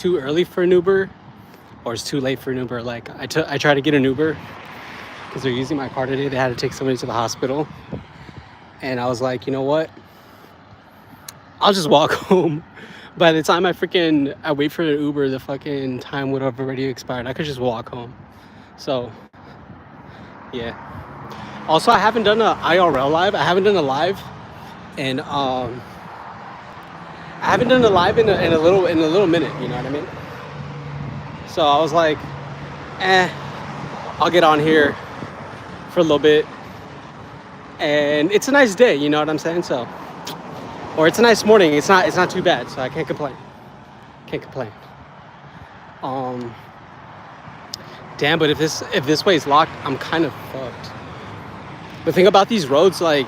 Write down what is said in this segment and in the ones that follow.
too early for an Uber or it's too late for an Uber. Like I tried to get an Uber because they're using my car today. They had to take somebody to the hospital, and I was like, you know what? I'll just walk home. By the time I wait for the Uber, the fucking time would have already expired. I could just walk home. So yeah. Also, I haven't done a IRL live. I haven't done a live, and I haven't done a live in a little minute. You know what I mean? So I was like, I'll get on here for a little bit, and it's a nice day. You know what I'm saying? So, or it's a nice morning. It's not too bad. So I can't complain. Can't complain. Um, Damn. But if this way is locked, I'm kind of fucked. The thing about these roads, like,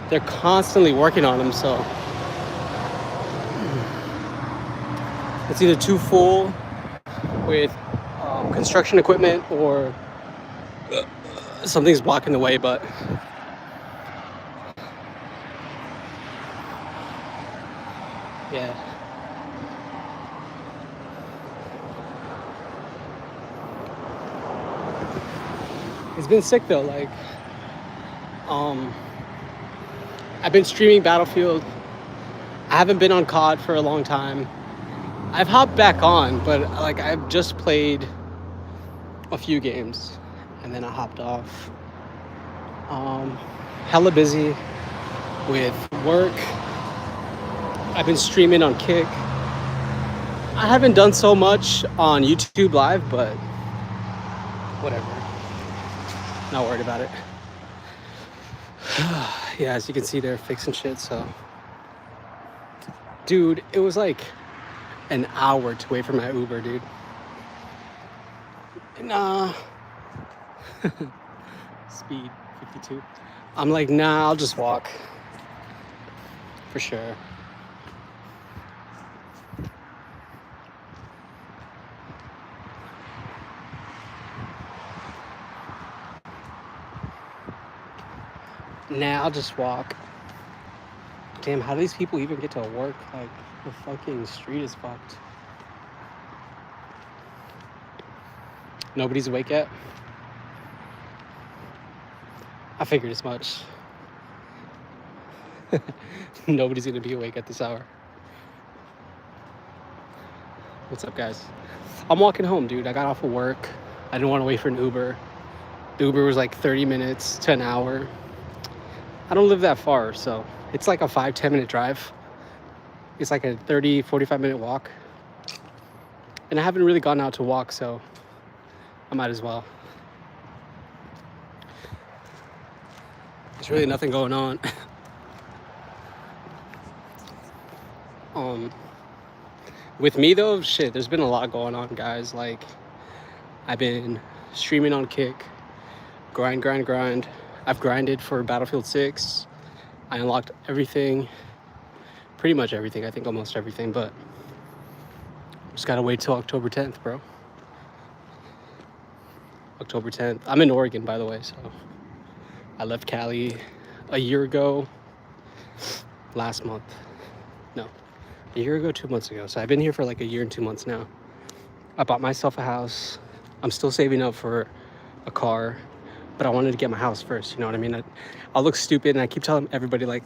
they're constantly working on them, so it's either too full with construction equipment or something's blocking the way. But yeah, it's been sick though. Like, um, I've been streaming Battlefield. I haven't been on COD for a long time. I've hopped back on, but like I've just played a few games and then I hopped off. Um, Hella busy with work. I've been streaming on Kick. I haven't done so much on YouTube Live, but whatever. Not worried about it. Yeah, as you can see, they're fixing shit. So, dude, it was like an hour to wait for my Uber, dude. Nah. Speed 52. I'm like, nah, I'll just walk. For sure. Nah, I'll just walk. Damn, how do these people even get to work? Like, the fucking street is fucked. Nobody's awake yet? I figured as much. Nobody's gonna be awake at this hour. What's up, guys? I'm walking home, dude. I got off of work. I didn't want to wait for an Uber. The Uber was like 30 minutes to an hour. I don't live that far, so it's like a 5-10 minute drive. It's like a 30-45 minute walk. And I haven't really gone out to walk, so I might as well. There's really nothing going on. With me though, shit, there's been a lot going on, guys. Like, I've been streaming on Kick, grind. I've grinded for Battlefield 6. I unlocked everything, pretty much everything. I think almost everything, but just gotta wait till October 10th, bro. October 10th. I'm in Oregon, by the way, so I left Cali a year ago, last month. No, a year ago, 2 months ago. So I've been here for like a year and 2 months now. I bought myself a house. I'm still saving up for a car, but I wanted to get my house first. You know what I mean? I'll look stupid, and I keep telling everybody like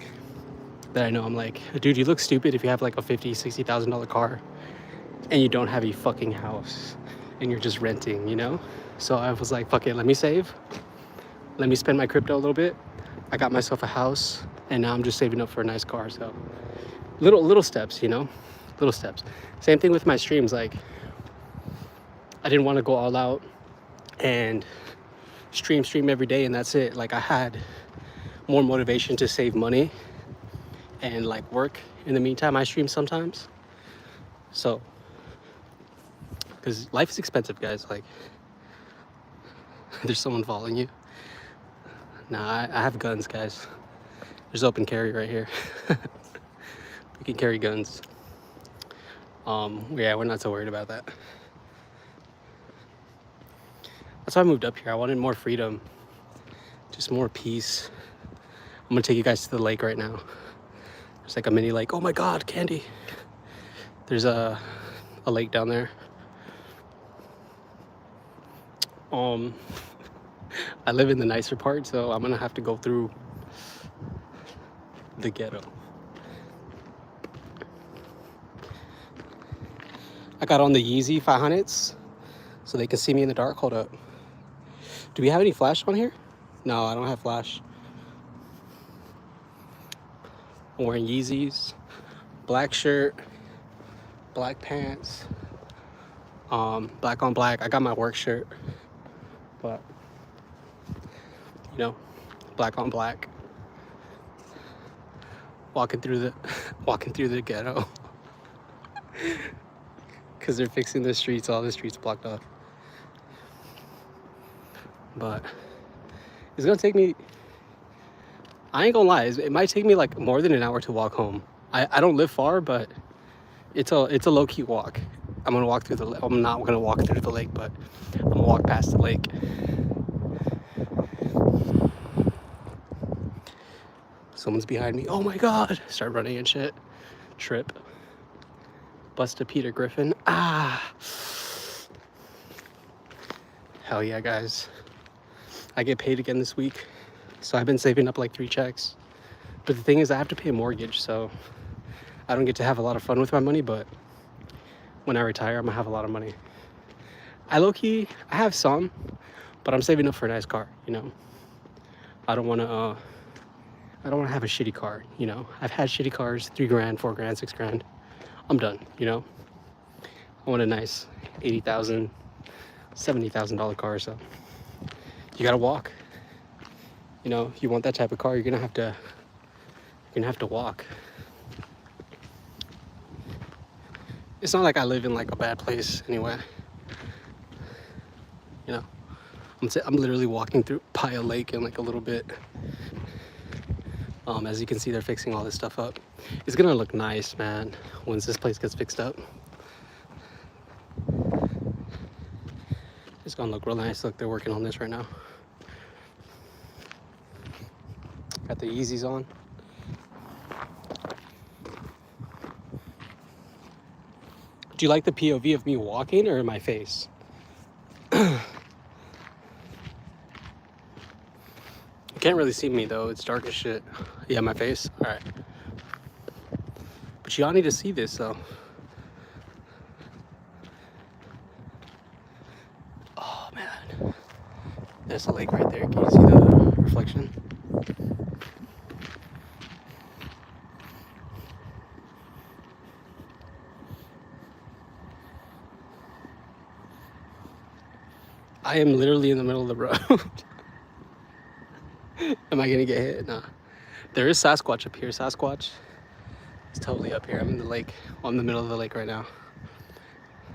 that I know. I'm like, dude, you look stupid if you have like a $50,000-$60,000 car and you don't have a fucking house and you're just renting, you know? So I was like, fuck it, let me save. Let me spend my crypto a little bit. I got myself a house, and now I'm just saving up for a nice car. So little steps, you know? Little steps. Same thing with my streams. Like, I didn't want to go all out and stream every day and that's it. Like, I had more motivation to save money and like work in the meantime. I stream sometimes. So, because life is expensive, guys. Like, there's someone following you. Nah, I have guns, guys. There's open carry right here. We can carry guns. Yeah, we're not so worried about that. That's why I moved up here. I wanted more freedom, just more peace. I'm gonna take you guys to the lake right now. There's like a mini lake. Oh my God, Candy. There's a a lake down there. I live in the nicer part, so I'm gonna have to go through the ghetto. I got on the Yeezy 500s so they can see me in the dark. Hold up. Do we have any flash on here? No, I don't have flash. I'm wearing Yeezys, black shirt, black pants, black on black. I got my work shirt, but you know, black on black. Walking through the ghetto. Cause they're fixing the streets, all the streets blocked off. But it's gonna take me, I ain't gonna lie, it might take me like more than an hour to walk home. I don't live far, but it's a low-key walk. I'm gonna walk through the, I'm not gonna walk through the lake, but I'm gonna walk past the lake. Someone's behind me. Oh my God. Start running and shit. Trip. Busted Peter Griffin. Ah. Hell yeah, guys. I get paid again this week. So I've been saving up like 3 checks. But the thing is, I have to pay a mortgage, so I don't get to have a lot of fun with my money, but when I retire, I'm gonna have a lot of money. I have some, but I'm saving up for a nice car, you know? I don't wanna have a shitty car, you know? I've had shitty cars, 3 grand, 4 grand, 6 grand. I'm done, you know? I want a nice $80,000, $70,000 car, so you gotta walk. You know, if you want that type of car, you're gonna have to walk. It's not like I live in like a bad place anyway. You know, I'm literally walking through Pyle Lake in like a little bit. As you can see, they're fixing all this stuff up. It's gonna look nice, man, once this place gets fixed up. It's gonna look real nice. Look, they're working on this right now. Got the Yeezys on. Do you like the POV of me walking or my face? You can't really see me though, it's dark as shit. Yeah, my face? Alright. But y'all need to see this though. Oh man. There's a lake right there. Can you see the reflection? I am literally in the middle of the road. Am I gonna get hit? Nah. There is Sasquatch up here. Sasquatch is totally up here. I'm in the lake. Well, I'm in the middle of the lake right now.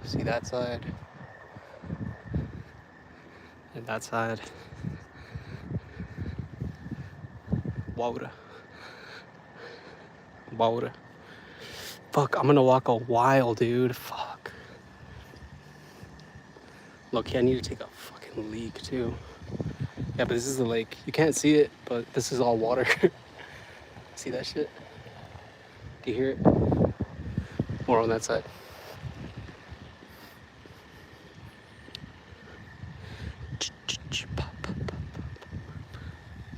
See that side? And that side. Water. Water. Fuck, I'm gonna walk a while, dude. Fuck. Look, I need to take a fucking leak too. Yeah, but this is the lake. You can't see it, but this is all water. See that shit? Do you hear it? More on that side.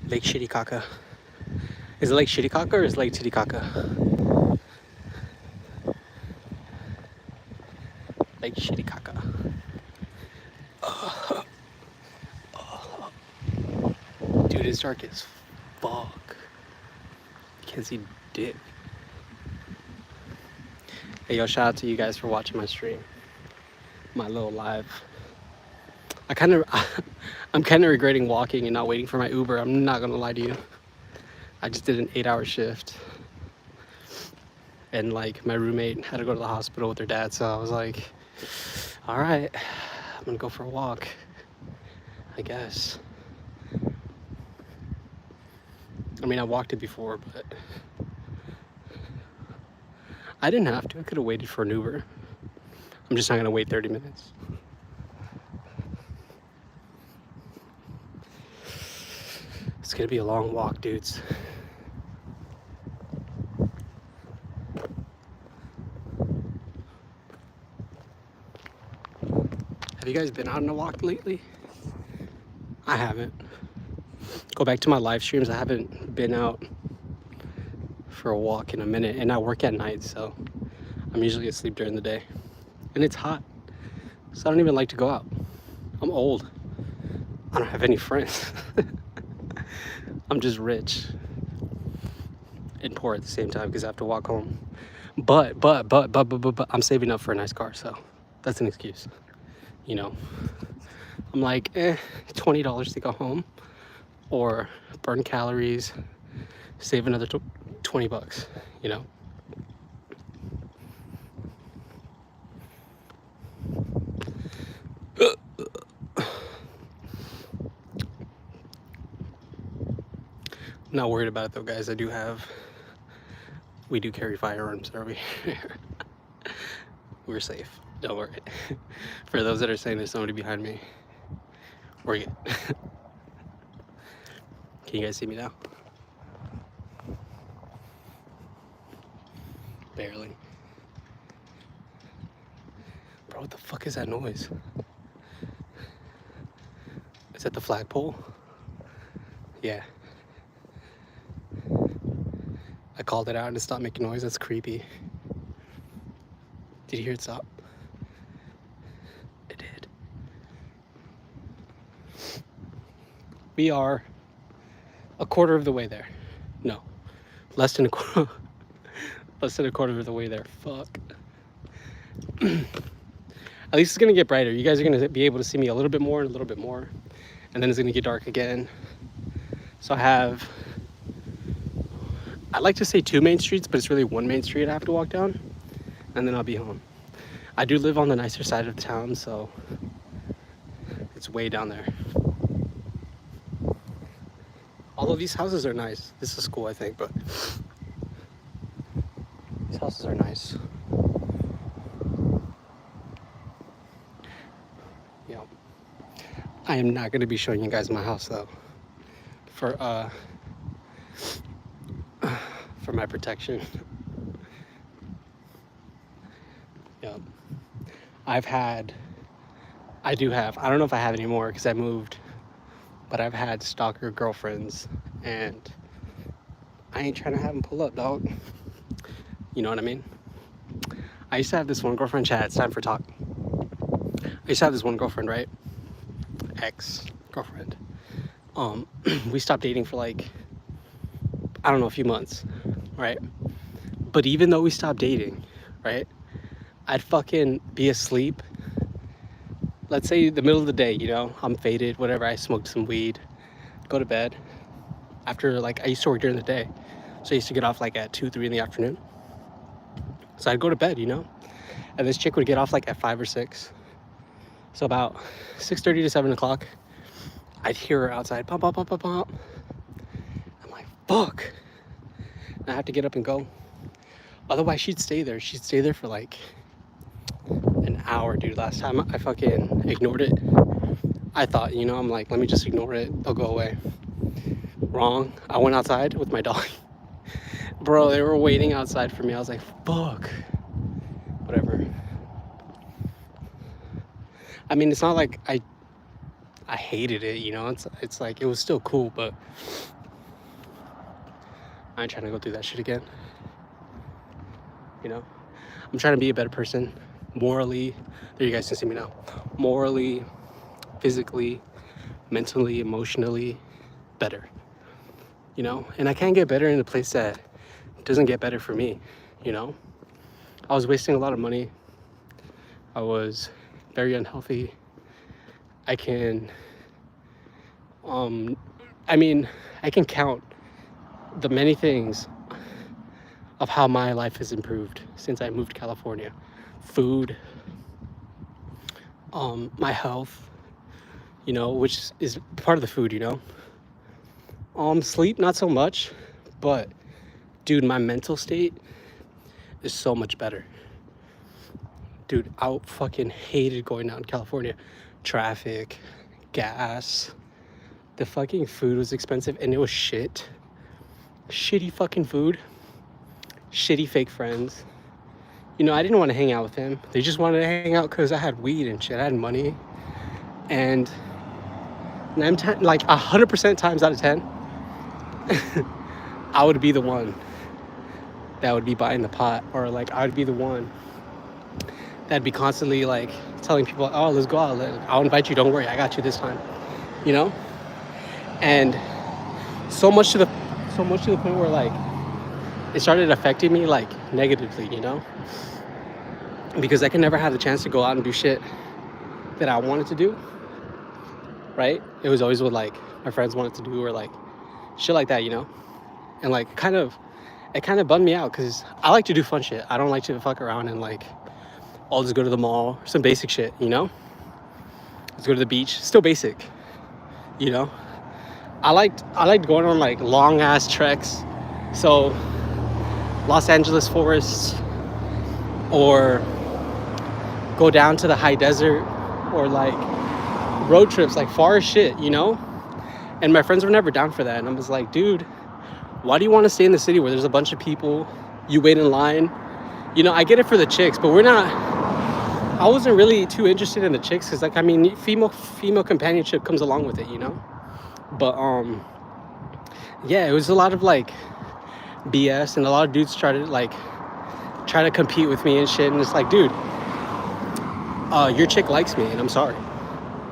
Lake Titicaca. Is it Lake Titicaca or is it Lake Titicaca? Lake Titicaca. Dude, it's dark as fuck. Can't see dick. Hey, yo, shout out to you guys for watching my stream. My little live. I'm kind of regretting walking and not waiting for my Uber. I'm not gonna lie to you. I just did an 8-hour shift. And like my roommate had to go to the hospital with her dad, so I was like, all right, I'm gonna go for a walk, I guess. I mean, I walked it before, but I didn't have to. I could have waited for an Uber. I'm just not gonna wait 30 minutes. It's gonna be a long walk, dudes. Have you guys been out on a walk lately? I haven't. Go back to my live streams. I haven't been out for a walk in a minute, and I work at night, so I'm usually asleep during the day. And it's hot, so I don't even like to go out. I'm old. I don't have any friends. I'm just rich and poor at the same time because I have to walk home. But I'm saving up for a nice car, so that's an excuse. You know, I'm like, $20 to go home or burn calories, save another $20, you know? I'm not worried about it though, guys. We do carry firearms over here. We're safe. Don't worry. For those that are saying there's somebody behind me, we're good. Can you guys see me now? Barely. Bro, what the fuck is that noise? Is that the flagpole? Yeah. I called it out and it stopped making noise. That's creepy. Did you hear it stop? It did. We are a quarter of the way there. No, less than a quarter. Less than a quarter of the way there. Fuck. At least it's gonna get brighter. You guys are gonna be able to see me a little bit more and a little bit more, and then it's gonna get dark again. So I'd like to say 2 main streets, but it's really 1 main street I have to walk down, and then I'll be home. I do live on the nicer side of town, so it's way down there. Although these houses are nice. This is cool, I think, but these houses are nice. Yeah. I am not going to be showing you guys my house, though, for my protection. Yeah. I don't know if I have any more because I moved, but I've had stalker girlfriends, and I ain't trying to have them pull up, dog. You know what I mean? I used to have this one girlfriend. Chat, it's time for talk. I used to have this one girlfriend, right? Ex-girlfriend. We stopped dating for like, I don't know, a few months, right? But even though we stopped dating, right, I'd fucking be asleep. Let's say the middle of the day, you know, I'm faded, whatever. I smoked some weed, go to bed. After, like, I used to work during the day, so I used to get off like at 2, 3 in the afternoon. So I'd go to bed, you know, and this chick would get off like at 5 or 6. So about 6:30 to 7 o'clock, I'd hear her outside, pop, pop, pop, pop, pop. I'm like, fuck. And I have to get up and go. Otherwise, she'd stay there. She'd stay there for like an hour, dude. Last time I fucking ignored it. I thought, you know, I'm like, let me just ignore it. They'll go away. Wrong. I went outside with my dog. Bro, they were waiting outside for me. I was like, fuck. Whatever. I mean, it's not like I hated it, you know? It's like, it was still cool, but I ain't trying to go through that shit again. You know? I'm trying to be a better person. Morally. There, you guys can see me now. Morally, physically, mentally, emotionally, better. You know? And I can't get better in a place that doesn't get better for me, you know? I was wasting a lot of money. I was very unhealthy. I can count the many things of how my life has improved since I moved to California. Food, my health, you know, which is part of the food, you know. Sleep, not so much, but dude, my mental state is so much better. Dude, I fucking hated going out in California. Traffic, gas, the fucking food was expensive, and it was shit. Shitty fucking food, shitty fake friends. You know, I didn't want to hang out with him. They just wanted to hang out because I had weed and shit. I had money. And like 100% times out of 10, I would be the one that would be buying the pot, or like I would be the one that'd be constantly like telling people, oh, let's go out, I'll invite you, don't worry, I got you this time, you know. And so much to the point where like it started affecting me like negatively, you know, because I could never have the chance to go out and do shit that I wanted to do, right? It was always what like my friends wanted to do, or like shit like that, you know. And like it kind of bummed me out, because I like to do fun shit. I don't like to fuck around and like, I'll just go to the mall, some basic shit, you know. Let's go to the beach, still basic, you know. I liked going on like long ass treks, so Los Angeles forests, or go down to the high desert, or like road trips, like far as shit, you know. And my friends were never down for that, and I was like, dude, why do you want to stay in the city where there's a bunch of people, you wait in line, you know. I get it for the chicks, but I wasn't really too interested in the chicks, because like, I mean, female companionship comes along with it, you know. But yeah, it was a lot of like BS, and a lot of dudes try to compete with me and shit, and it's like, dude, your chick likes me, and I'm sorry,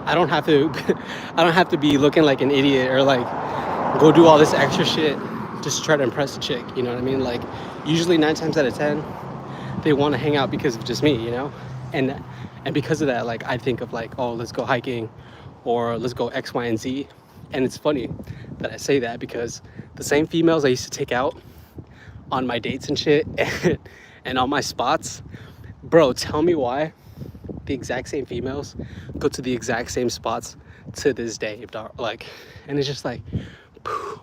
I don't have to be looking like an idiot, or like go do all this extra shit just to try to impress a chick, you know what I mean? Like, usually 9 times out of 10 they want to hang out because of just me, you know. And because of that, like, I think of like, oh, let's go hiking, or let's go X, Y, and Z. And it's funny that I say that, because the same females I used to take out on my dates and shit and on my spots, bro, tell me why the exact same females go to the exact same spots to this day, like. And it's just like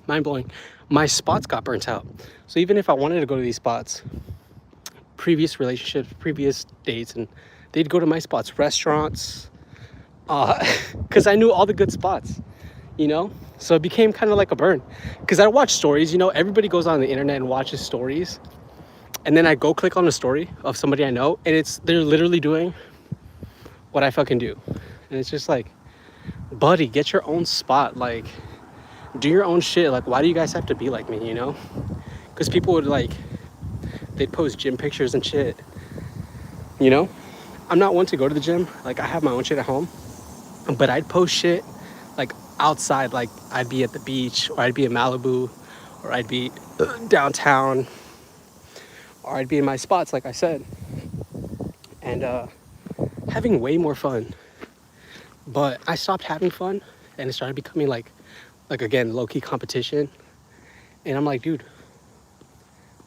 mind-blowing. My spots got burnt out, so even if I wanted to go to these spots, previous relationships, previous dates, and they'd go to my spots, restaurants, because I knew all the good spots, you know. So it became kind of like a burn, because I watch stories, you know. Everybody goes on the internet and watches stories, and then I go click on a story of somebody I know, and they're literally doing what I fucking do. And it's just like, buddy, get your own spot, like, do your own shit. Like, why do you guys have to be like me, you know? Because people would like, they'd post gym pictures and shit, you know. I'm not one to go to the gym, like, I have my own shit at home, but I'd post shit like outside, like I'd be at the beach, or I'd be in Malibu, or I'd be downtown, or I'd be in my spots, like I said, and having way more fun. But I stopped having fun, and it started becoming like again, low-key competition. And I'm like, dude,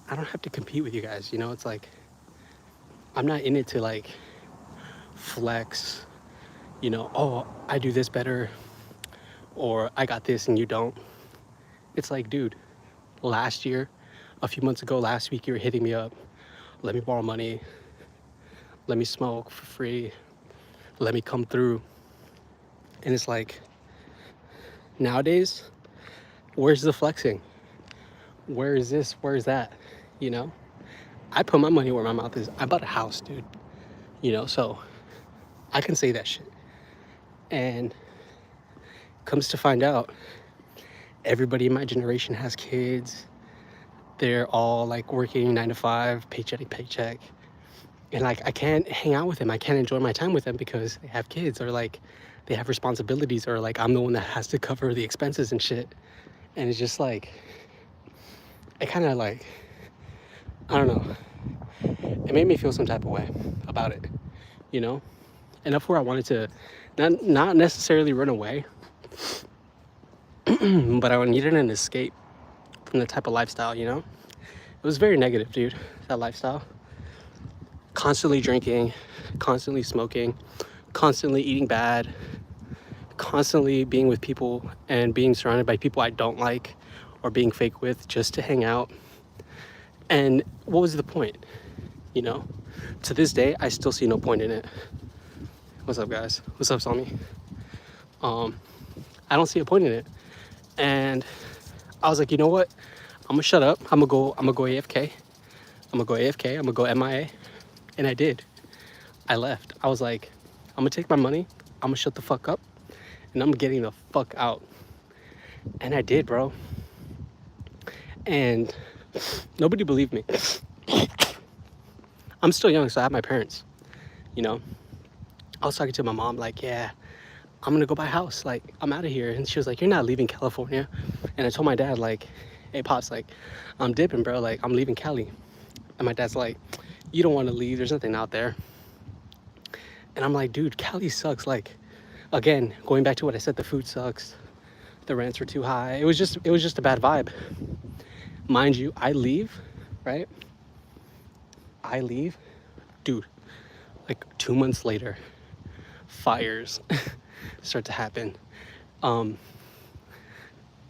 I don't have to compete with you guys, you know. It's like, I'm not in it to like flex, you know, oh, I do this better, or I got this and you don't. It's like, dude, last year, a few months ago, last week, you were hitting me up, let me borrow money, let me smoke for free, let me come through. And it's like, nowadays, where's the flexing? Where is this? Where is that? You know, I put my money where my mouth is. I bought a house, dude, you know, so I can say that shit. And comes to find out, everybody in my generation has kids. They're all like working 9 to 5, paycheck to paycheck. And like, I can't hang out with them. I can't enjoy my time with them because they have kids, or like they have responsibilities, or like I'm the one that has to cover the expenses and shit. And it's just like, it kind of like, I don't know, it made me feel some type of way about it, you know. Enough where I wanted to not necessarily run away, but I needed an escape from the type of lifestyle, you know. It was very negative, dude, that lifestyle. Constantly drinking, constantly smoking, constantly eating bad, constantly being with people and being surrounded by people I don't like, or being fake with just to hang out. And what was the point, you know? To this day, I still see no point in it. What's up, guys? What's up, Sami? I don't see a point in it. And I was like, you know what? I'm gonna shut up. I'm gonna go AFK. I'm gonna go MIA. And I did. I left. I was like, I'm gonna take my money. I'm gonna shut the fuck up. and I'm getting the fuck out. And I did, bro. And nobody believed me. I'm still young, so I have my parents, you know. I was talking to my mom, like, yeah, I'm gonna go buy a house. Like, I'm out of here. And she was like, you're not leaving California. And I told my dad, like, hey, Pops, like, I'm dipping, bro. Like, I'm leaving Cali. And my dad's like, you don't want to leave. There's nothing out there. And I'm like, dude, Cali sucks. Like, again, going back to what I said, the food sucks. The rents were too high. It was just a bad vibe. Mind you, I leave, right? I leave, dude, like 2 months later, fires start to happen.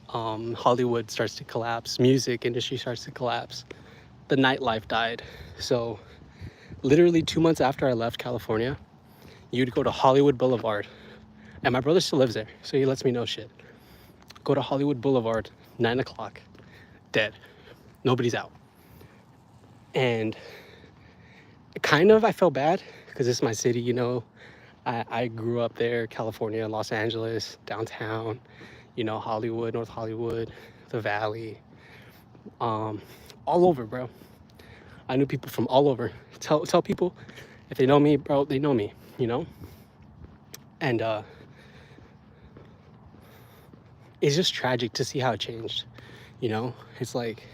Hollywood starts to collapse. Music industry starts to collapse. The nightlife died. So literally 2 months after I left California, you'd go to Hollywood Boulevard. And my brother still lives there, so he lets me know shit. Go to Hollywood Boulevard, 9 o'clock, dead. Nobody's out. And kind of I felt bad because it's my city, you know. I grew up there, California, Los Angeles, downtown, you know, Hollywood, North Hollywood, the Valley, all over, bro. I knew people from all over. Tell people if they know me, bro, they know me, you know. And it's just tragic to see how it changed, you know. It's like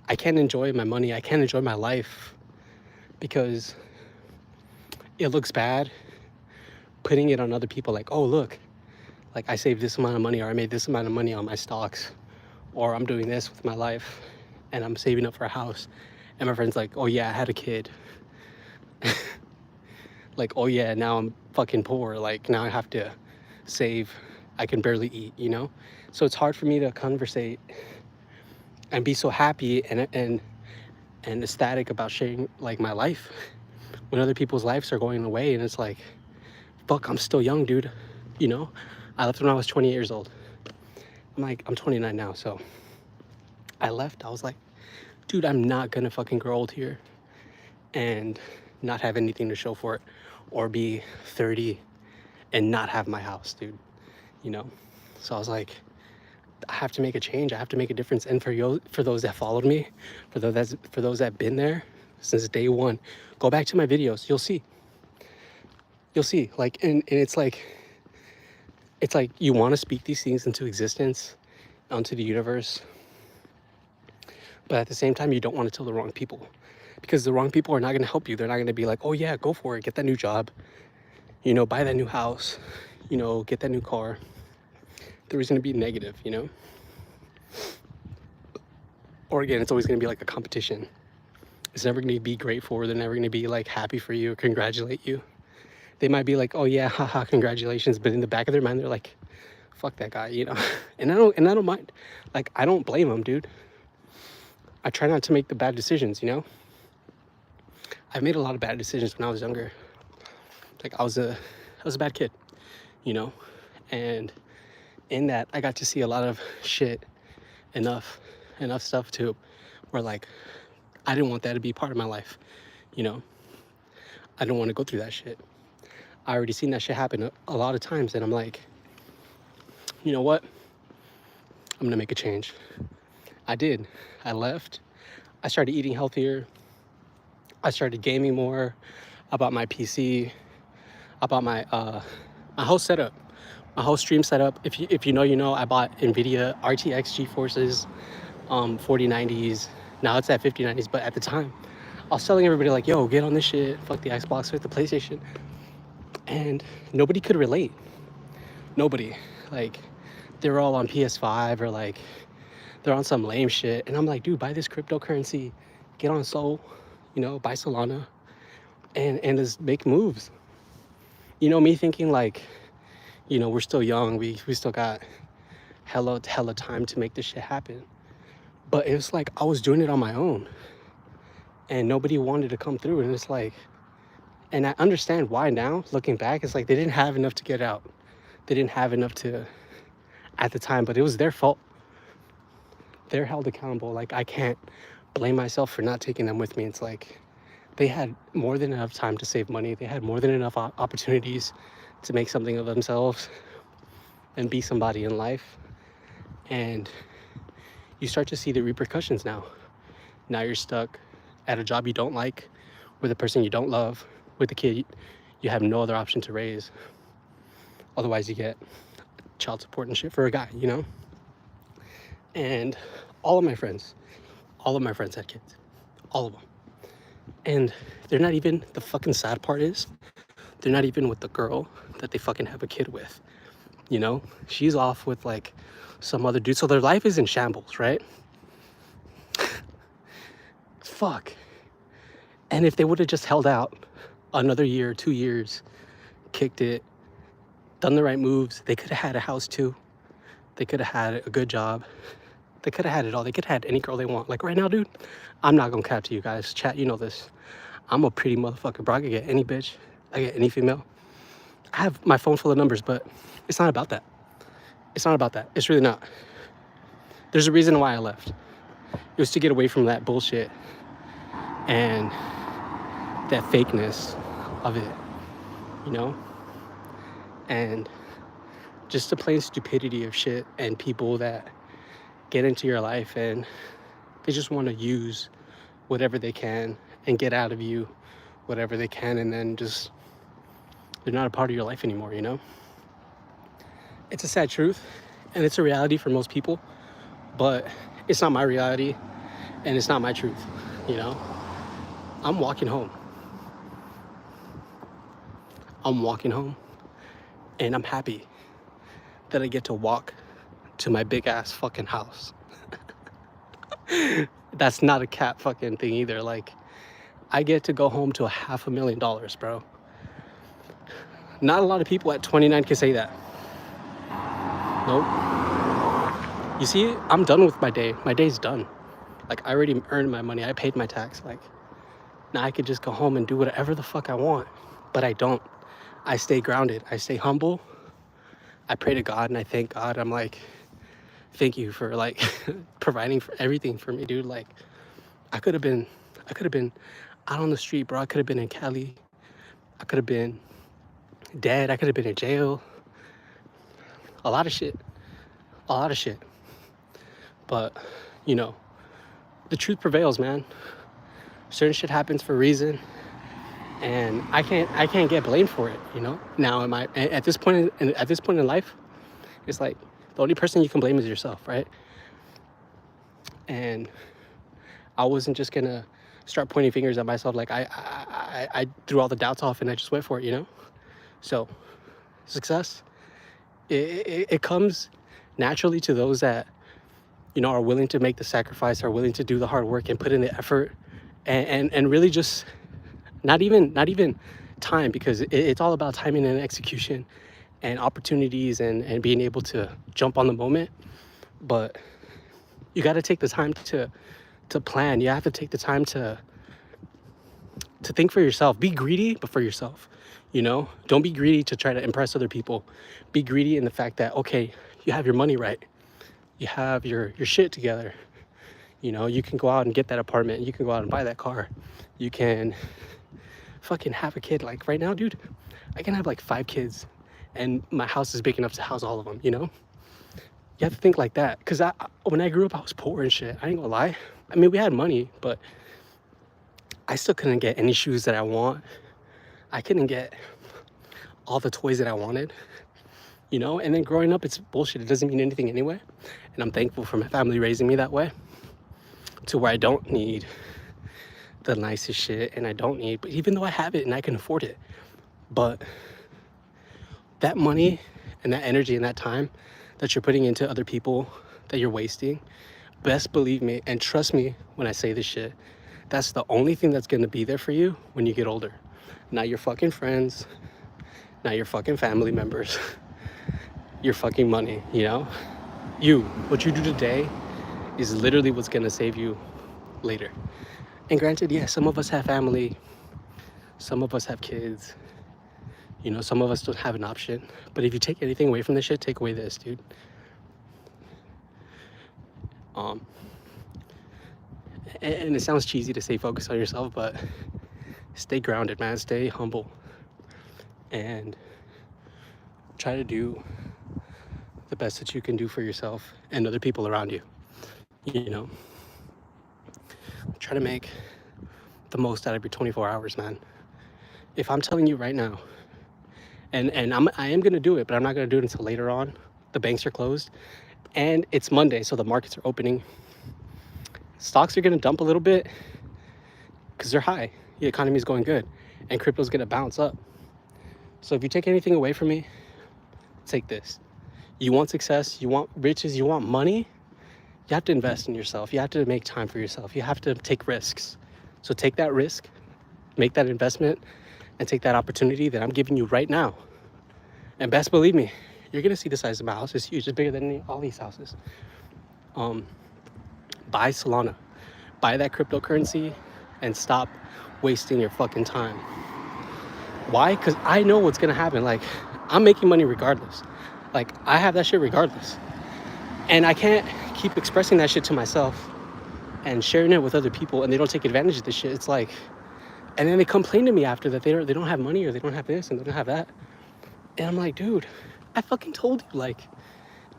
I can't enjoy my money, I can't enjoy my life because it looks bad putting it on other people, like, oh, look, like I saved this amount of money, or I made this amount of money on my stocks, or I'm doing this with my life and I'm saving up for a house. And my friend's like, oh yeah, I had a kid. Like, oh yeah, now I'm fucking poor, like now I have to save, I can barely eat, you know. So it's hard for me to conversate and be so happy and ecstatic about sharing like my life when other people's lives are going away. And it's like, fuck, I'm still young, dude, you know. I left when I was 28 years old. I'm 29 now, so I left. I was like, dude, I'm not gonna fucking grow old here and not have anything to show for it, or be 30 and not have my house, dude, you know. So I was like, I have to make a change, I have to make a difference. And for those that followed me, for those that been there since day one, go back to my videos, you'll see, like, and it's like you want to speak these things into existence, onto the universe, but at the same time you don't want to tell the wrong people, because the wrong people are not going to help you. They're not going to be like, oh yeah, go for it, get that new job, you know, buy that new house, you know, get that new car. They're always going to be negative, you know. Or again, it's always going to be like a competition. It's never going to be grateful. They're never going to be like happy for you or congratulate you. They might be like, oh yeah, haha, congratulations, but in the back of their mind they're like, fuck that guy, you know. And I don't mind. Like, I don't blame them, dude. I try not to make the bad decisions, you know. I made a lot of bad decisions when I was younger. Like, I was a bad kid, you know. And in that, I got to see a lot of shit, enough stuff too, where like I didn't want that to be part of my life, you know. I don't want to go through that shit. I already seen that shit happen a lot of times, and I'm like, you know what, I'm gonna make a change. I did. I left. I started eating healthier. I started gaming more. I bought my PC. I bought my whole setup, my whole stream setup. If you know, you know. I bought NVIDIA RTX GeForces 4090s. Now it's at 5090s, but at the time I was telling everybody like, yo, get on this shit, fuck the Xbox with the PlayStation. And nobody could relate. Nobody. Like, they were all on PS5 or like they're on some lame shit. And I'm like, dude, buy this cryptocurrency, get on Sol, you know, buy Solana, and just make moves. You know, me thinking like, you know, we're still young, we still got hella time to make this shit happen. But it was like I was doing it on my own and nobody wanted to come through. And it's like, and I understand why now, looking back. It's like they didn't have enough to get out. They didn't have enough to at the time, but it was their fault. They're held accountable. Like, I can't blame myself for not taking them with me. It's like, they had more than enough time to save money. They had more than enough opportunities to make something of themselves and be somebody in life. And you start to see the repercussions now. Now you're stuck at a job you don't like, with a person you don't love, with a kid you have no other option to raise. Otherwise, you get child support and shit for a guy, you know? And all of my friends had kids. All of them. And they're not even, the fucking sad part is, they're not even with the girl that they fucking have a kid with. You know? She's off with like some other dude. So their life is in shambles, right? Fuck. And if they would have just held out another year, 2 years, kicked it, done the right moves, they could have had a house too. They could have had a good job. They could have had it all. They could have had any girl they want. Like right now, dude, I'm not gonna cap to you guys. Chat, you know this. I'm a pretty motherfucker, bro. I can get any bitch. I get any female. I have my phone full of numbers, but it's not about that. It's not about that. It's really not. There's a reason why I left. It was to get away from that bullshit and that fakeness of it, you know? And just the plain stupidity of shit and people that get into your life and they just want to use whatever they can and get out of you whatever they can, and then just they're not a part of your life anymore, you know? It's a sad truth and it's a reality for most people, but it's not my reality and it's not my truth, you know? I'm walking home and I'm happy that I get to walk to my big ass fucking house. That's not a cap fucking thing either. Like, I get to go home to $500,000, bro. Not a lot of people at 29 can say that. Nope. You see, I'm done with my day. My day's done. Like, I already earned my money. I paid my tax. Like, now I could just go home and do whatever the fuck I want. But I don't. I stay grounded. I stay humble. I pray to God and I thank God. I'm like, thank you for like providing for everything for me, dude. Like, I could have been out on the street, bro. I could have been in Cali. I could have been dead. I could have been in jail. A lot of shit. But, you know, the truth prevails, man. Certain shit happens for a reason, and I can't get blamed for it, you know? Now at this point in life, it's like the only person you can blame is yourself, right? And I wasn't just gonna start pointing fingers at myself. Like I threw all the doubts off and I just went for it, you know? So success, it comes naturally to those that, you know, are willing to make the sacrifice, are willing to do the hard work and put in the effort, and really just not even time, because it's all about timing and execution and opportunities and being able to jump on the moment. But you got to take the time to plan. You have to take the time to think for yourself. Be greedy, but for yourself, you know? Don't be greedy to try to impress other people. Be greedy in the fact that, okay, you have your money right. You have your shit together. You know, you can go out and get that apartment. You can go out and buy that car. You can fucking have a kid. Like right now, dude, I can have like 5 kids and my house is big enough to house all of them, you know? You have to think like that. Because when I grew up, I was poor and shit. I ain't gonna lie. I mean, we had money, but I still couldn't get any shoes that I want. I couldn't get all the toys that I wanted, you know? And then growing up, it's bullshit. It doesn't mean anything anyway. And I'm thankful for my family raising me that way, to where I don't need the nicest shit, and I don't need, but even though I have it and I can afford it, but that money and that energy and that time that you're putting into other people that you're wasting, best believe me and trust me when I say this shit, that's the only thing that's going to be there for you when you get older. Not your fucking friends, not your fucking family members, your fucking money, you know? What you do today is literally what's going to save you later. And granted, yeah, some of us have family, some of us have kids, you know, some of us don't have an option. But if you take anything away from this shit, take away this, dude. And it sounds cheesy to say focus on yourself, but stay grounded, man. Stay humble, and try to do the best that you can do for yourself and other people around you. You know, try to make the most out of your 24 hours, man. If I'm telling you right now, and I am gonna do it, but I'm not gonna do it until later on. The banks are closed, and it's Monday, so the markets are opening. Stocks are gonna dump a little bit because they're high. The economy is going good, and crypto's gonna bounce up. So if you take anything away from me, take this. You want success, you want riches, you want money, you have to invest in yourself. You have to make time for yourself. You have to take risks. So take that risk, make that investment, and take that opportunity that I'm giving you right now. And best believe me, you're gonna see the size of my house. It's huge. It's bigger than all these houses. Buy Solana. Buy that cryptocurrency and stop wasting your fucking time. Why? Because I know what's gonna happen. Like, I'm making money regardless. Like, I have that shit regardless. And I can't keep expressing that shit to myself and sharing it with other people, and they don't take advantage of this shit. It's like, and then they complain to me after that they don't have money, or they don't have this and they don't have that. And I'm like, dude, I fucking told you. Like,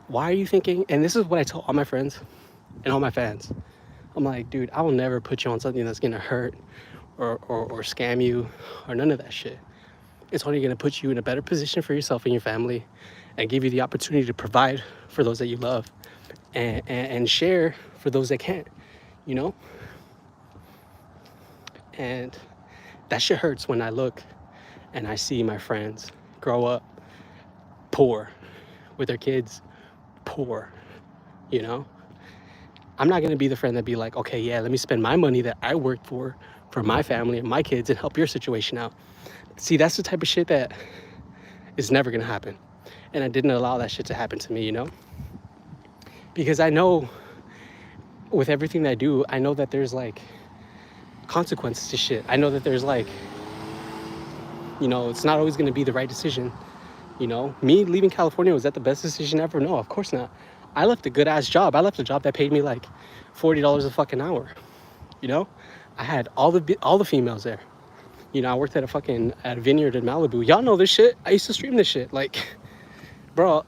why are you thinking? And this is what I tell all my friends and all my fans. I'm like, dude, I will never put you on something that's gonna hurt or scam you or none of that shit. It's only gonna put you in a better position for yourself and your family, and give you the opportunity to provide for those that you love, and share for those that can't, you know? And that shit hurts when I look and I see my friends grow up poor, with their kids poor, you know? I'm not gonna be the friend that be like, okay, yeah, let me spend my money that I worked for my family and my kids, and help your situation out. See, that's the type of shit that is never gonna happen. And I didn't allow that shit to happen to me, you know? Because I know with everything that I do, I know that there's like consequences to shit. I know that there's like, you know, it's not always gonna be the right decision. You know, me leaving California, was that the best decision ever? No, of course not. I left a good ass job. I left a job that paid me like $40 a fucking hour. You know, I had all the females there. You know, I worked at a vineyard in Malibu. Y'all know this shit. I used to stream this shit. Like, bro,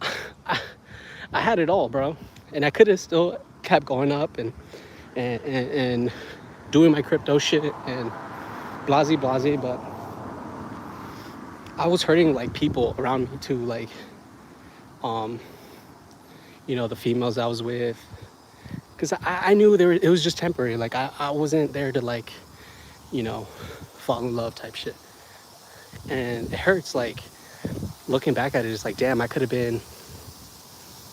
I had it all, bro. And I could have still kept going up and doing my crypto shit and blasey, but I was hurting like people around me too, like, you know, the females I was with, because I knew it was just temporary. Like, I wasn't there to, like, you know, fall in love type shit. And it hurts, like, looking back at it, it's like, damn, I could have been,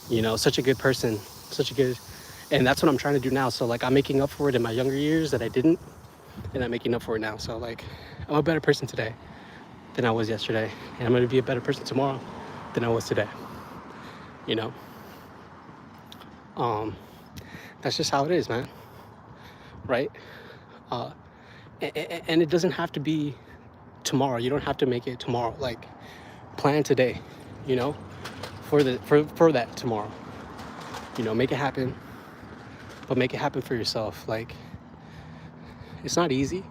you know, such a good person, and that's what I'm trying to do now. So, like, I'm making up for it in my younger years that I didn't, and I'm making up for it now. So, like, I'm a better person today than I was yesterday, and I'm going to be a better person tomorrow than I was today, you know? That's just how it is, man, right? And it doesn't have to be tomorrow. You don't have to make it tomorrow. Like, plan today, you know, for that tomorrow. You know, make it happen, but make it happen for yourself. Like, it's not easy.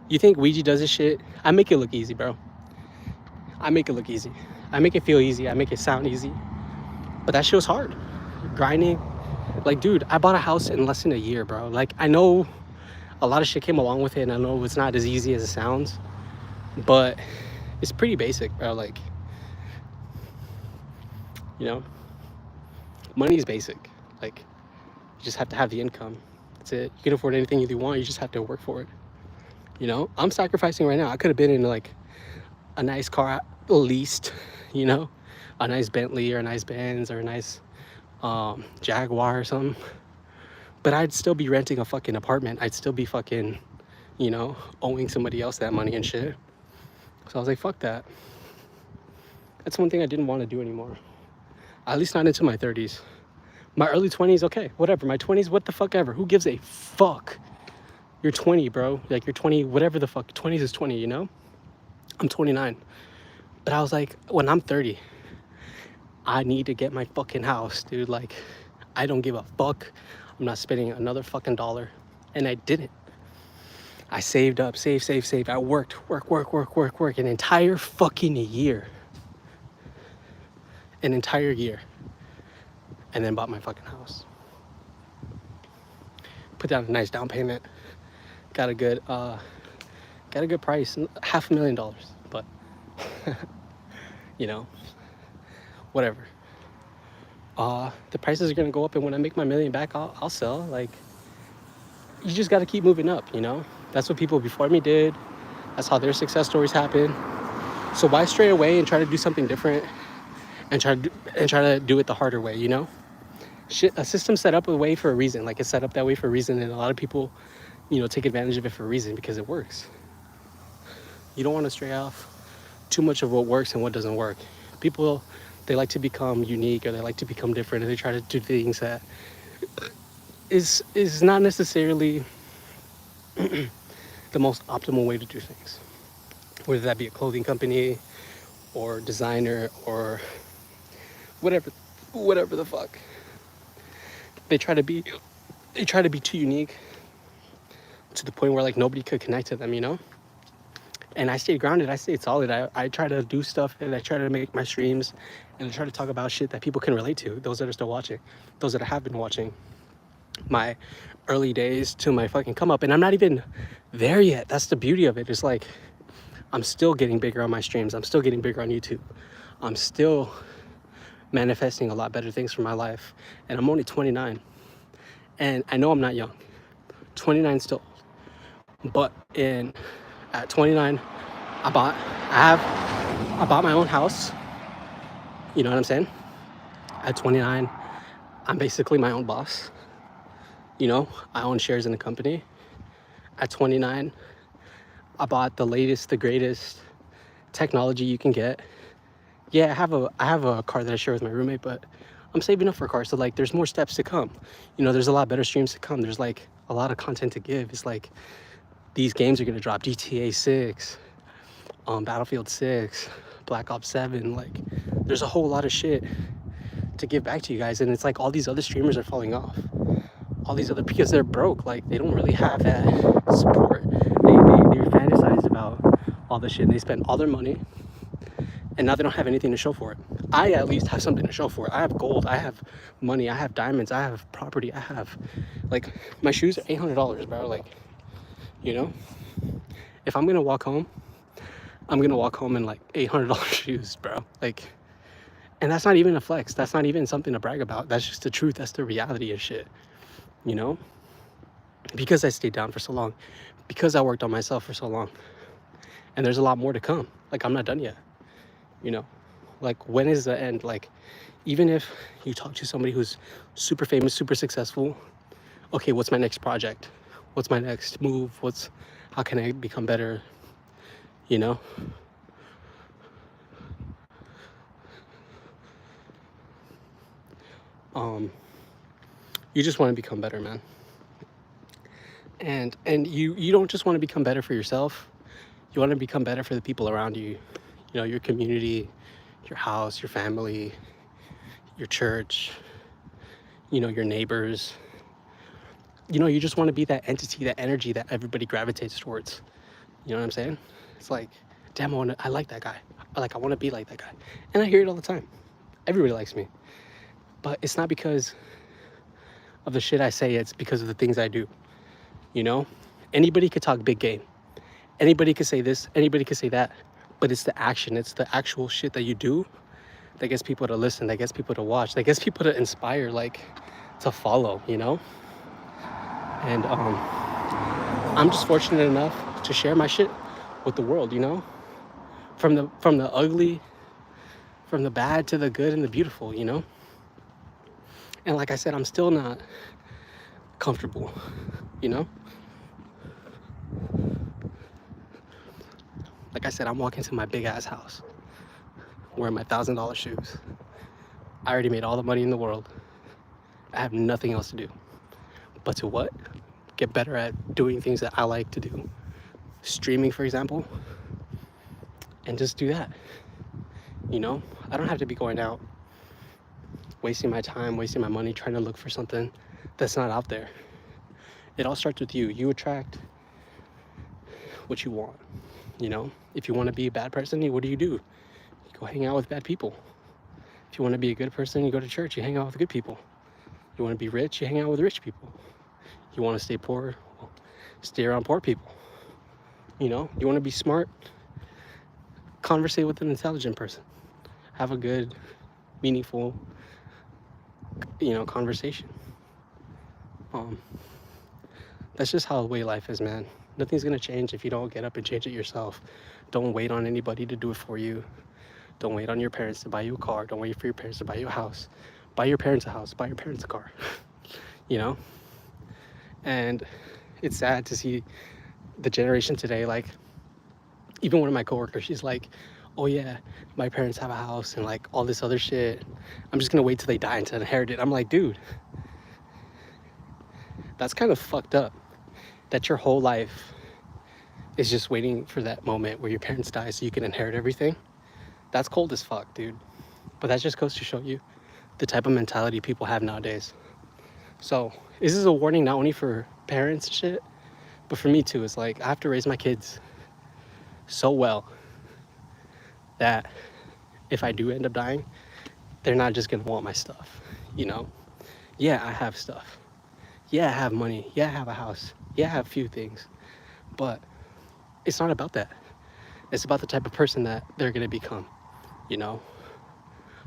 You think Ouija does this shit? I make it look easy, bro. I make it look easy. I make it feel easy. I make it sound easy. But that shit was hard. Grinding. Like, dude, I bought a house in less than a year, bro. Like, I know a lot of shit came along with it, and I know it's not as easy as it sounds, but it's pretty basic, bro. Like, you know, money is basic. Like, you just have to have the income. That's it. You can afford anything you want. You just have to work for it. You know, I'm sacrificing right now. I could have been in like a nice car leased, you know, a nice Bentley or a nice Benz or a nice Jaguar or something, but I'd still be renting a fucking apartment. I'd still be fucking, you know, owing somebody else that money and shit. So I was like, fuck that. That's one thing I didn't want to do anymore. At least not into my 30s. My early 20s, okay, whatever. My 20s, what the fuck ever. Who gives a fuck? You're 20, bro. Like, you're 20, whatever the fuck. 20s is 20, you know? I'm 29. But I was like, when I'm 30, I need to get my fucking house, dude. Like, I don't give a fuck. I'm not spending another fucking dollar. And I didn't. I saved up, save. I worked, work, an entire fucking year. An entire year. And then bought my fucking house. Put down a nice down payment. Got a good price, $500,000. But you know, whatever. The prices are gonna go up, and when I make my million back, I'll sell. Like, you just gotta keep moving up, you know? That's what people before me did. That's how their success stories happen. So why stray away and try to do something different and try to do it the harder way, you know? Shit, a system set up a way for a reason. Like, it's set up that way for a reason, and a lot of people, you know, take advantage of it for a reason because it works. You don't want to stray off too much of what works and what doesn't work. People, they like to become unique, or they like to become different, and they try to do things that is not necessarily the most optimal way to do things. Whether that be a clothing company or designer or whatever the fuck. They try to be too unique to the point where like nobody could connect to them, you know? And I stayed grounded, I stayed solid. I try to do stuff, and I try to make my streams, and I try to talk about shit that people can relate to, those that are still watching, those that have been watching my early days to my fucking come up. And I'm not even there yet. That's the beauty of it. It's like, I'm still getting bigger on my streams. I'm still getting bigger on YouTube. I'm still manifesting a lot better things for my life. And I'm only 29. And I know I'm not young. 29 still old. But at 29, I bought my own house. You know what I'm saying? At 29, I'm basically my own boss. You know, I own shares in the company. At 29, I bought the latest, the greatest technology you can get. Yeah, I have a car that I share with my roommate, but I'm saving up for a car. So like, there's more steps to come. You know, there's a lot better streams to come. There's like a lot of content to give. It's like, these games are gonna drop. GTA 6, Battlefield 6, Black Ops 7. Like, there's a whole lot of shit to give back to you guys. And it's like all these other streamers are falling off. All these other, because they're broke. Like, they don't really have that support. They fantasized about all the shit, and they spend all their money, and now they don't have anything to show for it. I at least have something to show for it. I have gold, I have money, I have diamonds, I have property, I have, like, my shoes are $800, bro. Like, you know, if I'm gonna walk home, I'm gonna walk home in like $800 shoes, bro. Like, and that's not even a flex. That's not even something to brag about. That's just the truth. That's the reality of shit, you know? Because I stayed down for so long, because I worked on myself for so long, and there's a lot more to come. Like, I'm not done yet, you know? Like, when is the end? Like, even if you talk to somebody who's super famous, super successful, okay, what's my next project? What's my next move? How can I become better? You know? You just want to become better, man. And you don't just want to become better for yourself. You want to become better for the people around you. You know, your community, your house, your family, your church, you know, your neighbors. You know, you just want to be that entity, that energy that everybody gravitates towards. You know what I'm saying? It's like, damn, I like that guy. I want to be like that guy. And I hear it all the time. Everybody likes me. But it's not because of the shit I say, it's because of the things I do. You know? Anybody could talk big game. Anybody could say this, anybody could say that. But it's the action, it's the actual shit that you do that gets people to listen, that gets people to watch, that gets people to inspire, like, to follow, you know? And I'm just fortunate enough to share my shit with the world, you know? From the ugly, from the bad to the good and the beautiful, you know? And like I said, I'm still not comfortable, you know? Like I said, I'm walking to my big ass house, wearing my $1,000 shoes. I already made all the money in the world. I have nothing else to do but to what? Get better at doing things that I like to do. Streaming, for example, and just do that. You know, I don't have to be going out, wasting my time, wasting my money, trying to look for something that's not out there. It all starts with you. You attract what you want. You know, if you want to be a bad person, what do? You go hang out with bad people. If you want to be a good person, you go to church, you hang out with good people. You want to be rich, you hang out with rich people. You want to stay poor, well, stay around poor people. You know, you want to be smart, conversate with an intelligent person. Have a good, meaningful, conversation. Um, that's just how the way life is, man. Nothing's gonna change if you don't get up and change it yourself. Don't wait on anybody to do it for you. Don't wait on your parents to buy you a car. Don't wait for your parents to buy you a house. Buy your parents a house. Buy your parents a car. you know? And it's sad to see the generation today, like, even one of my coworkers, she's like, oh yeah, my parents have a house and like all this other shit. I'm just gonna wait till they die and to inherit it. I'm like, dude, that's kind of fucked up. That your whole life is just waiting for that moment where your parents die so you can inherit everything. That's cold as fuck, dude. But that just goes to show you the type of mentality people have nowadays. So this is a warning not only for parents and shit, but for me too. It's like I have to raise my kids so well that if I do end up dying, they're not just gonna want my stuff, you know? Yeah, I have stuff. Yeah, I have money. Yeah, I have a house. Yeah, I have a few things. But it's not about that. It's about the type of person that they're gonna become, you know?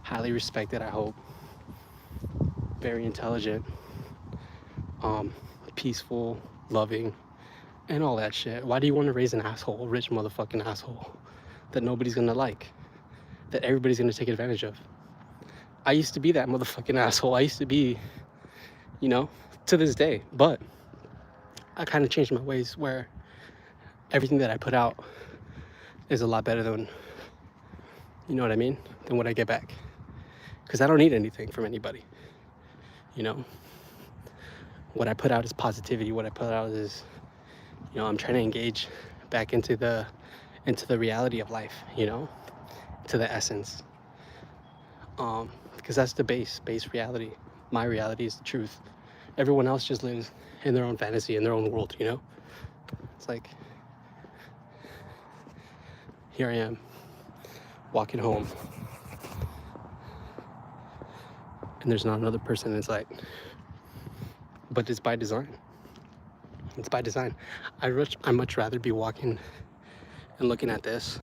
Highly respected, I hope. Very intelligent, peaceful, loving, and all that shit. Why do you want to raise an asshole, a rich motherfucking asshole that nobody's gonna like, that everybody's gonna take advantage of? I used to be that motherfucking asshole. I used to be, you know, to this day. But I kind of changed my ways where everything that I put out is a lot better than, you know what I mean, than what I get back. Because I don't need anything from anybody, you know? What I put out is positivity. What I put out is, I'm trying to engage back into the reality of life, to the essence. Because that's the base reality. My reality is the truth. Everyone else just lives in their own fantasy, in their own world, you know? It's like, here I am, walking home, and there's not another person in sight. But it's by design. It's by design. I much rather be walking and looking at this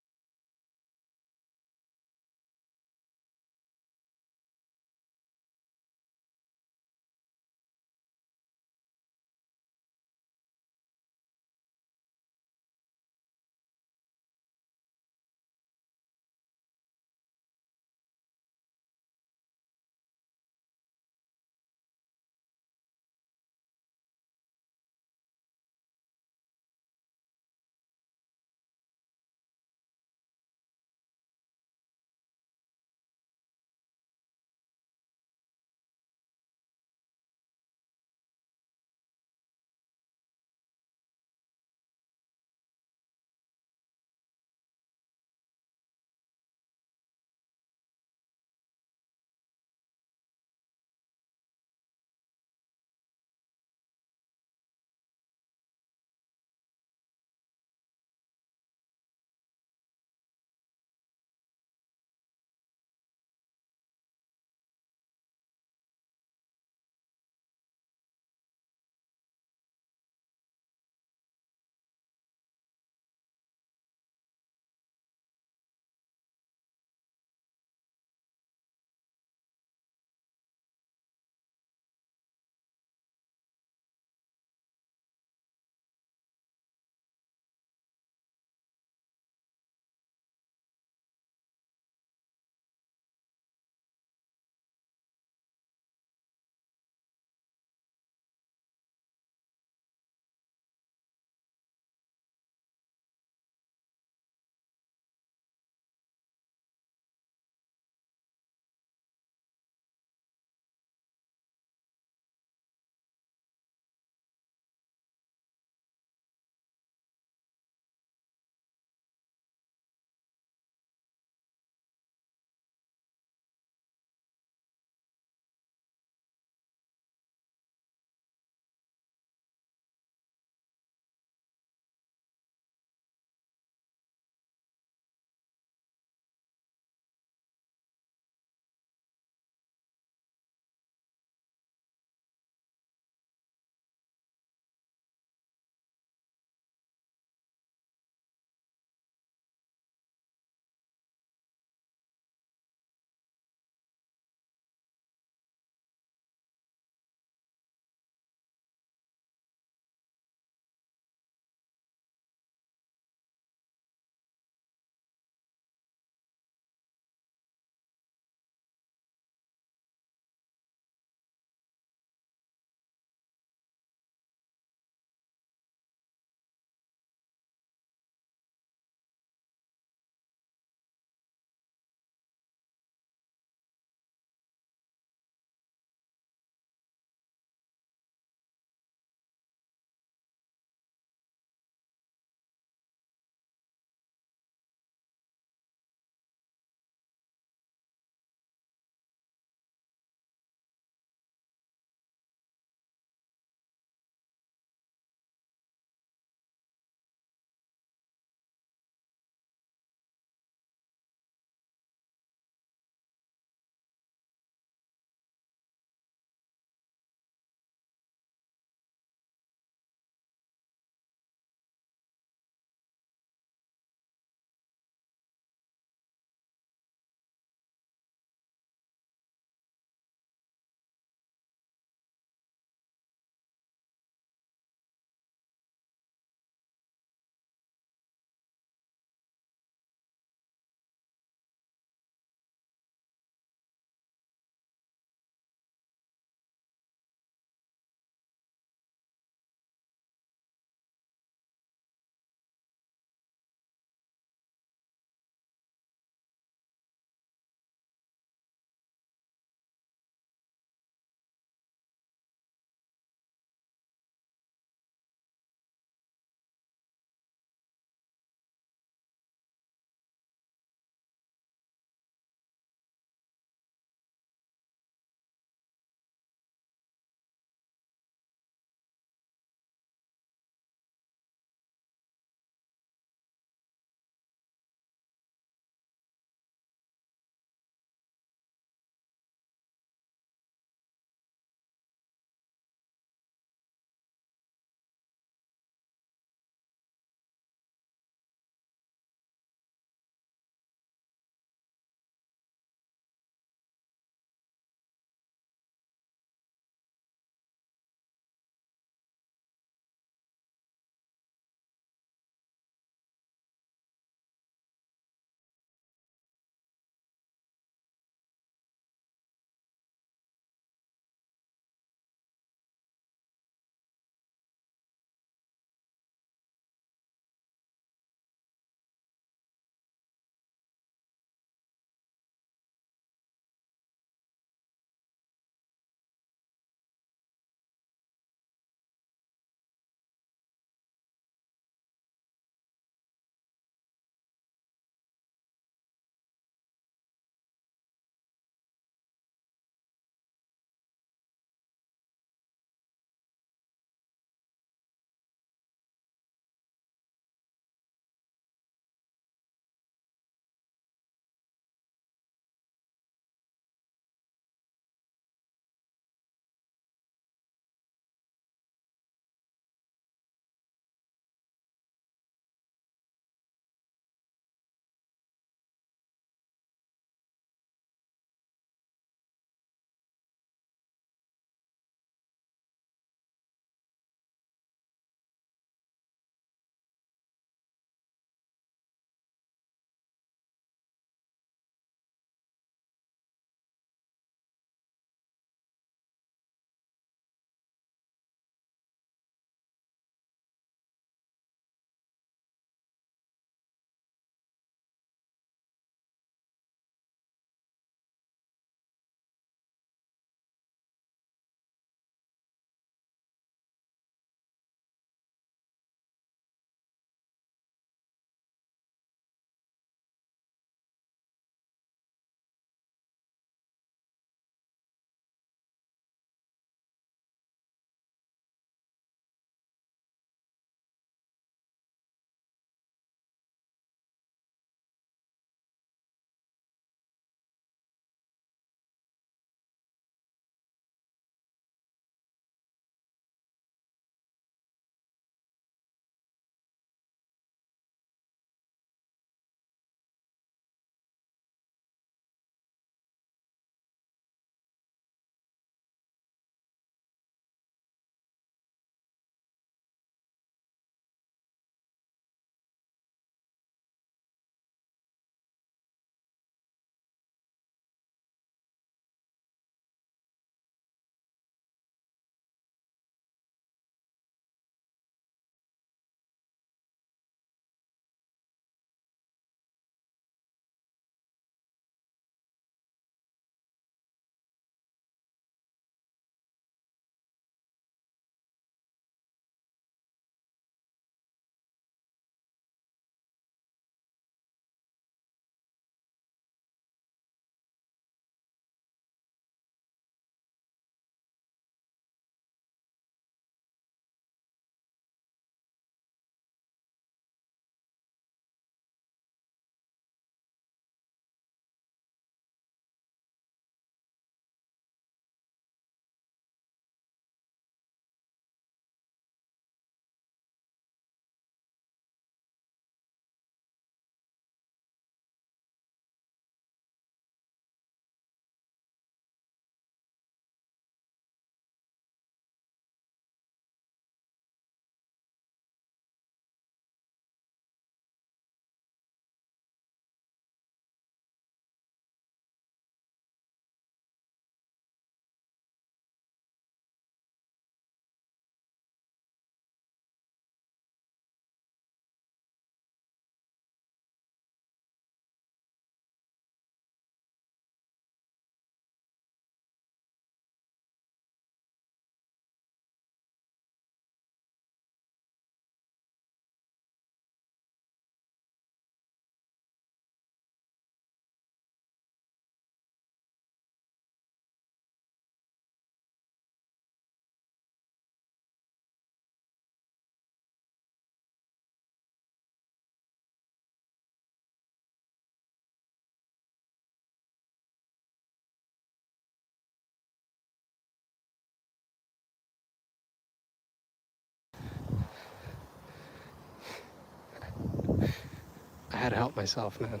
had to help myself, man.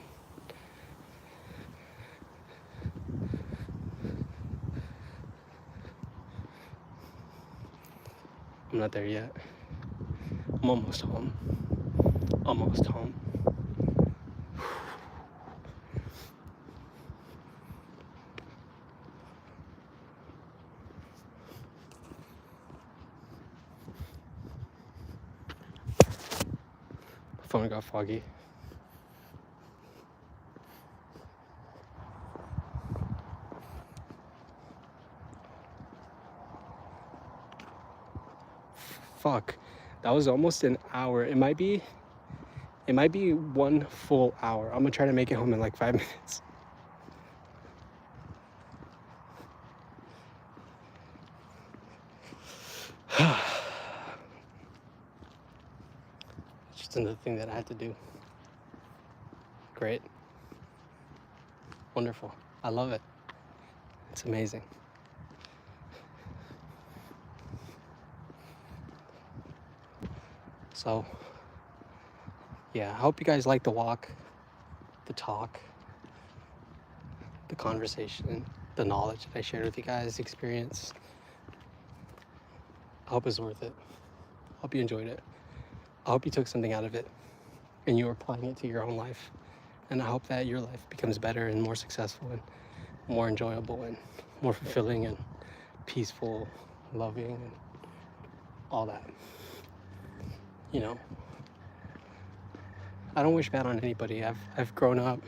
I'm not there yet. I'm almost home. Almost home. My phone got foggy. Fuck. That was almost an hour. It might be 1 full hour. I'm gonna try to make it home in like 5 minutes. Just another thing that I had to do. Great. Wonderful. I love it. It's amazing. So, yeah, I hope you guys like the walk, the talk, the conversation, the knowledge that I shared with you guys, the experience. I hope it's worth it. I hope you enjoyed it. I hope you took something out of it and you're applying it to your own life. And I hope that your life becomes better and more successful and more enjoyable and more fulfilling and peaceful, loving, and all that. You know, I don't wish bad on anybody. I've grown up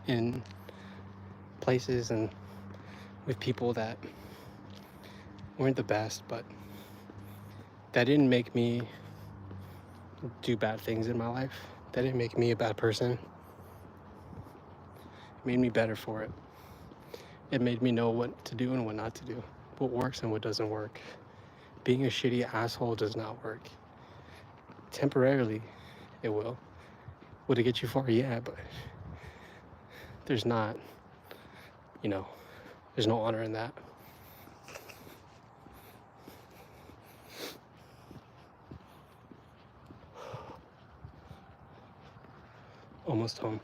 in places and with people that weren't the best, but that didn't make me do bad things in my life. That didn't make me a bad person. It made me better for it. It made me know what to do and what not to do, what works and what doesn't work. Being a shitty asshole does not work. Temporarily, it will. Would it get you far? Yeah, but there's not, there's no honor in that. Almost home.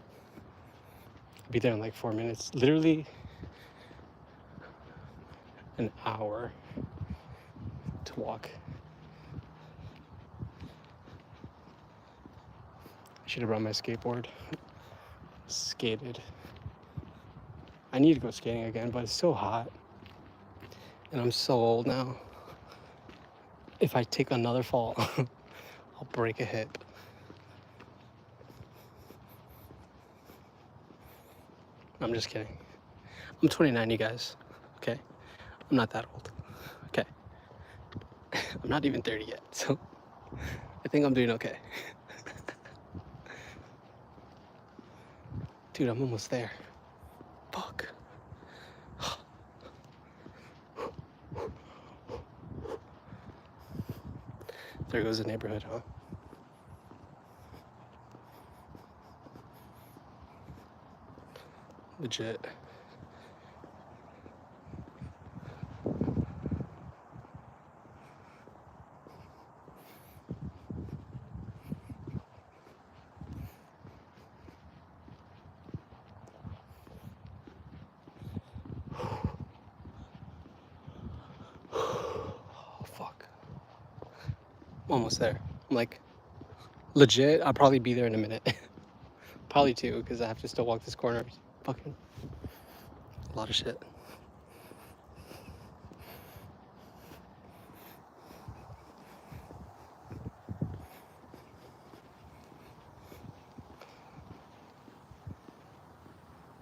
I'll be there in like 4 minutes. Literally an hour to walk. I should have brought my skateboard. Skated. I need to go skating again, but it's so hot. And I'm so old now. If I take another fall, I'll break a hip. I'm just kidding. I'm 29, you guys. Okay? I'm not that old. Okay? I'm not even 30 yet, so I think I'm doing okay. Dude, I'm almost there. Fuck. There goes the neighborhood, huh? Legit. Oh, fuck. I'm almost there. I'm like, legit, I'll probably be there in a minute. Probably 2, because I have to still walk this corner. Fucking a lot of shit.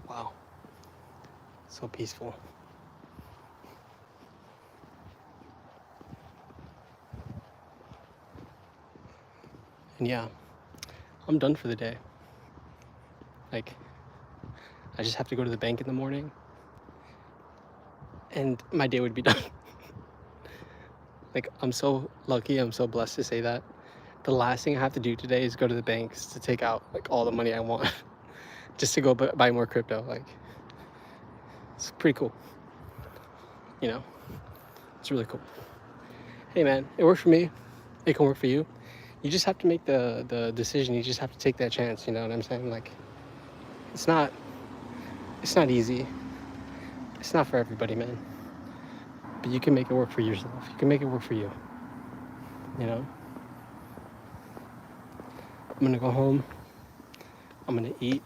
Wow. So peaceful. And yeah, I'm done for the day. Like, I just have to go to the bank in the morning and my day would be done. Like, I'm so lucky, I'm so blessed to say that. The last thing I have to do today is go to the banks to take out like all the money I want just to go buy more crypto. Like, it's pretty cool. You know, it's really cool. Hey man, it worked for me. It can work for you. you just have to make the decision. You just have to take that chance. You know what I'm saying? Like, it's not it's not easy. It's not for everybody, man. But you can make it work for yourself. You can make it work for you. You know. I'm gonna go home. I'm gonna eat.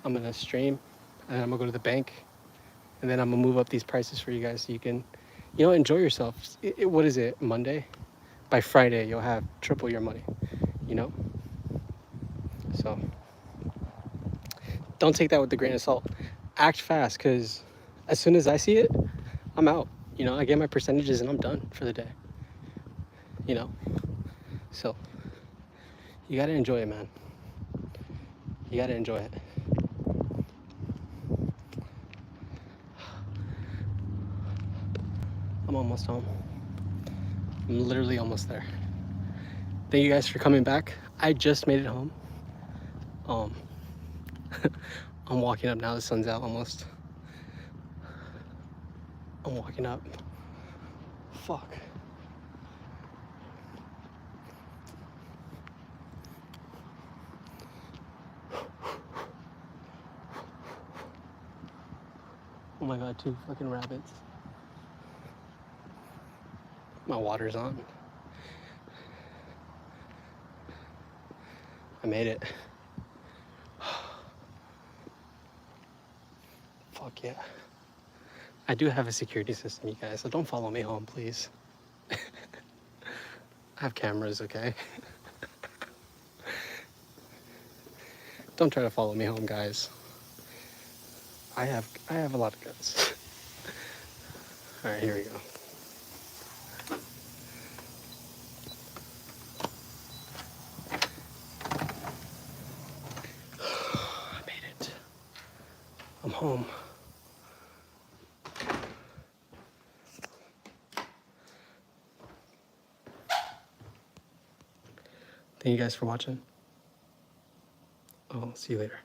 I'm gonna stream, and I'm gonna go to the bank, and then I'm gonna move up these prices for you guys so you can, enjoy yourself. What is it? Monday? By Friday, you'll have triple your money. You know. So don't take that with a grain of salt. Act fast, cause as soon as I see it, I'm out. I get my percentages and I'm done for the day. You know. So you gotta enjoy it, man. You gotta enjoy it. I'm almost home. I'm literally almost there. Thank you guys for coming back. I just made it home. Um, I'm walking up now. The sun's out almost. I'm walking up. Fuck. Oh my god, 2 fucking rabbits. My water's on. I made it. Fuck yeah. I do have a security system, you guys, so don't follow me home, please. I have cameras, okay? Don't try to follow me home, guys. I have a lot of guns. All right, here we go. I made it. I'm home. Thank you guys for watching. I'll see you later.